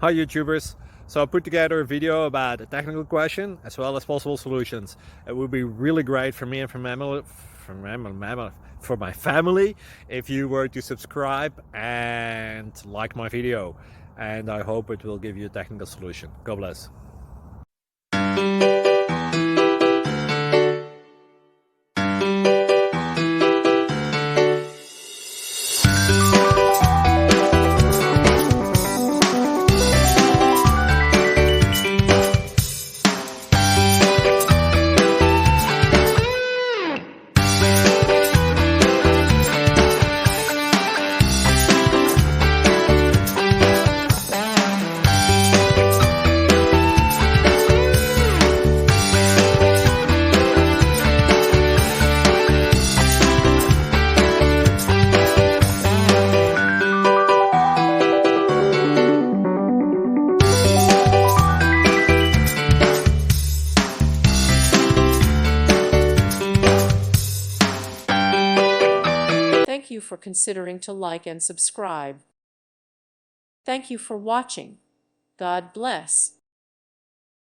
Hi YouTubers! So I put together a video about a technical question as well as possible solutions. It would be really great for me and for my family if you were to subscribe and like my video, and I hope it will give you a technical solution. God bless. Thank you for considering to like and subscribe. Thank you for watching. God bless.